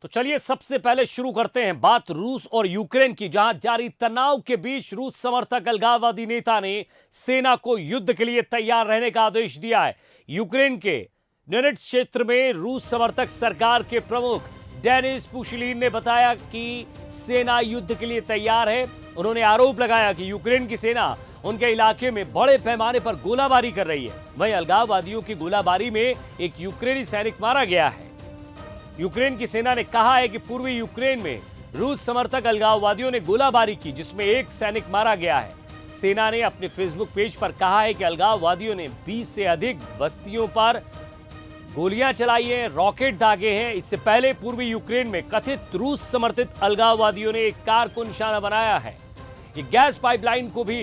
तो चलिए सबसे पहले शुरू करते हैं बात रूस और यूक्रेन की, जहां जारी तनाव के बीच रूस समर्थक अलगाववादी नेता ने सेना को युद्ध के लिए तैयार रहने का आदेश दिया है। यूक्रेन के डोनेट्स्क क्षेत्र में रूस समर्थक सरकार के प्रमुख डेनिस पुशिलीन ने बताया कि सेना युद्ध के लिए तैयार है। उन्होंने आरोप लगाया कि यूक्रेन की सेना उनके इलाके में बड़े पैमाने पर गोलाबारी कर रही है। वहीं अलगाववादियों की गोलाबारी में एक यूक्रेनी सैनिक मारा गया है। यूक्रेन की सेना ने कहा है कि पूर्वी यूक्रेन में रूस समर्थक अलगाववादियों ने गोलाबारी की, जिसमें एक सैनिक मारा गया है। सेना ने अपने फेसबुक पेज पर कहा है कि अलगाववादियों ने 20 से अधिक बस्तियों पर गोलियां चलाई हैं, रॉकेट दागे हैं। इससे पहले पूर्वी यूक्रेन में कथित रूस समर्थित अलगाववादियों ने एक कार को निशाना बनाया है। ये गैस पाइपलाइन को भी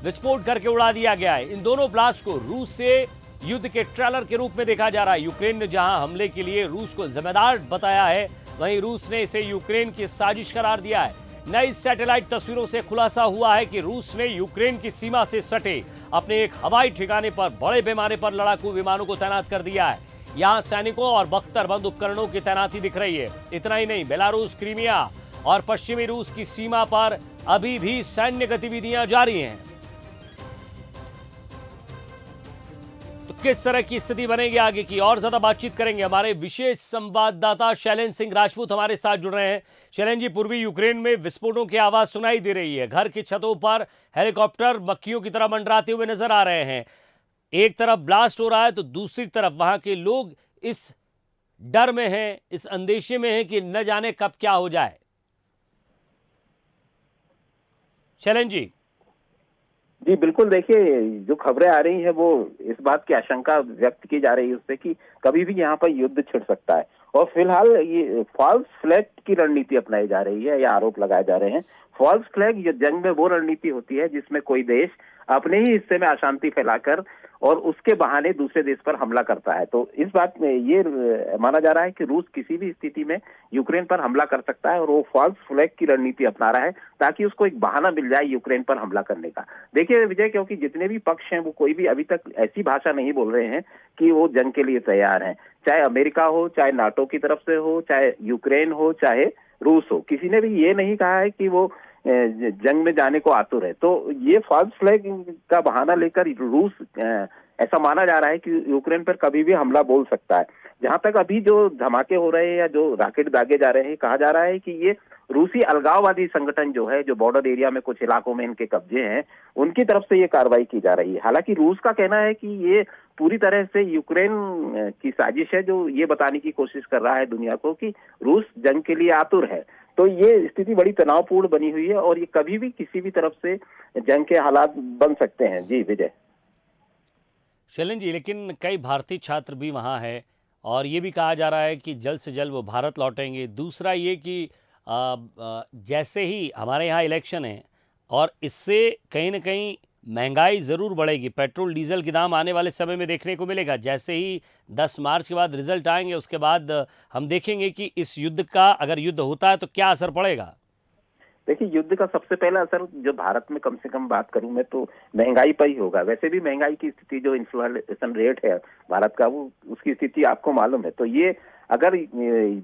विस्फोट करके उड़ा दिया गया है। इन दोनों ब्लास्ट को रूस से युद्ध के ट्रेलर के रूप में देखा जा रहा है। यूक्रेन ने जहां हमले के लिए रूस को जिम्मेदार बताया है, वहीं रूस ने इसे यूक्रेन की साजिश करार दिया है। नई सैटेलाइट तस्वीरों से खुलासा हुआ है कि रूस ने यूक्रेन की सीमा से सटे अपने एक हवाई ठिकाने पर बड़े पैमाने पर लड़ाकू विमानों को तैनात कर दिया है। यहां सैनिकों और बख्तरबंद उपकरणों की तैनाती दिख रही है। इतना ही नहीं, बेलारूस, क्रीमिया और पश्चिमी रूस की सीमा पर अभी भी सैन्य गतिविधियां जारी हैं। किस तरह की स्थिति बनेगी आगे की और ज्यादा बातचीत करेंगे। हमारे विशेष संवाददाता शैलेंद्र सिंह राजपूत हमारे साथ जुड़ रहे हैं। शैलेंद्र जी, पूर्वी यूक्रेन में विस्फोटों की आवाज सुनाई दे रही है। घर की छतों पर हेलीकॉप्टर मक्खियों की तरह मंडराते हुए नजर आ रहे हैं। एक तरफ ब्लास्ट हो रहा है तो दूसरी तरफ वहां के लोग इस डर में हैं, इस अंदेशे में हैं कि न जाने कब क्या हो जाए। शैलेंद्र जी। जी बिल्कुल, देखिए जो खबरें आ रही हैं वो इस बात की आशंका व्यक्त की जा रही है उससे कि कभी भी यहाँ पर युद्ध छिड़ सकता है। और फिलहाल ये फॉल्स फ्लैग की रणनीति अपनाई जा रही है या आरोप लगाए जा रहे हैं। फॉल्स फ्लैग ये जंग में वो रणनीति होती है जिसमें कोई देश अपने ही हिस्से में अशांति फैलाकर और उसके बहाने दूसरे देश पर हमला करता है। तो इस बात में ये माना जा रहा है कि रूस किसी भी स्थिति में यूक्रेन पर हमला कर सकता है और वो फॉल्स फ्लैग की रणनीति अपना रहा है ताकि उसको एक बहाना मिल जाए यूक्रेन पर हमला करने का। देखिए विजय, क्योंकि जितने भी पक्ष हैं वो कोई भी अभी तक ऐसी भाषा नहीं बोल रहे हैं कि वो जंग के लिए तैयार हैं। चाहे अमेरिका हो, चाहे नाटो की तरफ से हो, चाहे यूक्रेन हो, चाहे रूस हो, किसी ने भी ये नहीं कहा है कि वो जंग में जाने को आतुर है। तो ये फॉल्स फ्लैग का बहाना लेकर रूस ऐसा माना जा रहा है कि यूक्रेन पर कभी भी हमला बोल सकता है। जहां तक अभी जो धमाके हो रहे हैं या जो रॉकेट दागे जा रहे हैं, कहा जा रहा है कि ये रूसी अलगाववादी संगठन जो है, जो बॉर्डर एरिया में कुछ इलाकों में इनके कब्जे हैं, उनकी तरफ से ये कार्रवाई की जा रही है। हालांकि रूस का कहना है कि ये पूरी तरह से यूक्रेन की साजिश है, जो ये बताने की कोशिश कर रहा है दुनिया को कि रूस जंग के लिए आतुर है। तो ये स्थिति बड़ी तनावपूर्ण बनी हुई है और ये कभी भी किसी भी तरफ से जंग के हालात बन सकते हैं। जी विजय। शैलेंद्र जी, लेकिन कई भारतीय छात्र भी वहाँ हैं और ये भी कहा जा रहा है कि जल्द से जल्द वो भारत लौटेंगे। दूसरा ये कि जैसे ही हमारे यहाँ इलेक्शन है और इससे कहीं ना कहीं महंगाई ज़रूर बढ़ेगी। पेट्रोल डीजल के दाम आने वाले समय में देखने को मिलेगा। जैसे ही 10 मार्च के बाद रिजल्ट आएंगे उसके बाद हम देखेंगे कि इस युद्ध का, अगर युद्ध होता है तो क्या असर पड़ेगा। देखिए युद्ध का सबसे पहला असर जो भारत में कम से कम बात करूं मैं तो महंगाई पर ही होगा। वैसे भी महंगाई की स्थिति, जो इन्फ्लेशन रेट है भारत का, वो उसकी स्थिति आपको मालूम है। तो ये अगर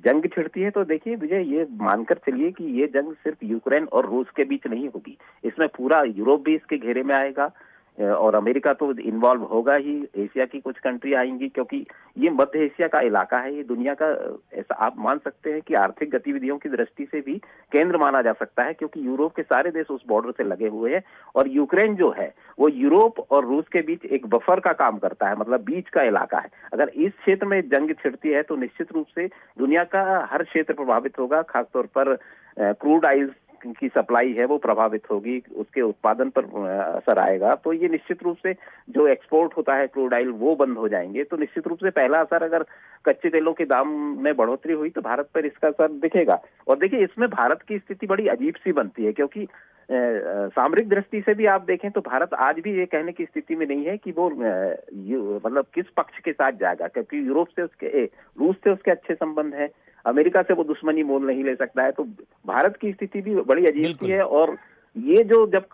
जंग छिड़ती है तो देखिए विजय, ये मानकर चलिए कि ये जंग सिर्फ यूक्रेन और रूस के बीच नहीं होगी, इसमें पूरा यूरोप भी इसके घेरे में आएगा और अमेरिका तो इन्वॉल्व होगा ही। एशिया की कुछ कंट्री आएंगी क्योंकि ये मध्य एशिया का इलाका है। ये दुनिया का, ऐसा आप मान सकते हैं कि आर्थिक गतिविधियों की दृष्टि से भी केंद्र माना जा सकता है, क्योंकि यूरोप के सारे देश उस बॉर्डर से लगे हुए हैं और यूक्रेन जो है वो यूरोप और रूस के बीच एक बफर का काम करता है, मतलब बीच का इलाका है। अगर इस क्षेत्र में जंग छिड़ती है तो निश्चित रूप से दुनिया का हर क्षेत्र प्रभावित होगा। खासतौर पर क्रूड ऑयल की सप्लाई है वो प्रभावित होगी, उसके उत्पादन पर असर आएगा। तो ये निश्चित रूप से जो एक्सपोर्ट होता है क्रूड ऑयल वो बंद हो जाएंगे। तो निश्चित रूप से पहला असर, अगर कच्चे तेलों के दाम में बढ़ोतरी हुई तो भारत पर इसका असर दिखेगा। और देखिए इसमें भारत की स्थिति बड़ी अजीब सी बनती है, क्योंकि सामरिक दृष्टि से भी आप देखें तो भारत आज भी ये कहने की स्थिति में नहीं है कि वो मतलब किस पक्ष के साथ जाएगा, क्योंकि यूरोप से उसके, रूस से उसके अच्छे संबंध है, अमेरिका से वो दुश्मनी मोल नहीं ले सकता है। तो भारत की स्थिति भी बड़ी अजीब सी बिल्कुल। है और ये जो जब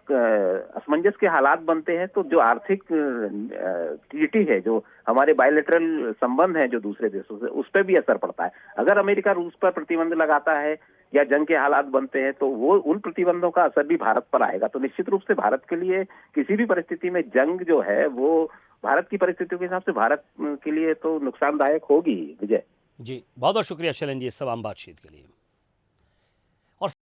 असमंजस के हालात बनते हैं तो जो आर्थिक ट्रीटी है, जो हमारे बायलैटरल संबंध हैं जो दूसरे देशों से, उस पर भी असर पड़ता है। अगर अमेरिका रूस पर प्रतिबंध लगाता है या जंग के हालात बनते हैं तो वो उन प्रतिबंधों का असर भी भारत पर आएगा। तो निश्चित रूप से भारत के लिए किसी भी परिस्थिति में जंग जो है वो भारत की परिस्थितियों के हिसाब से भारत के लिए तो नुकसानदायक होगी। विजय जी, बहुत बहुत शुक्रिया शैलेंद्र जी इस तमाम बातचीत के लिए।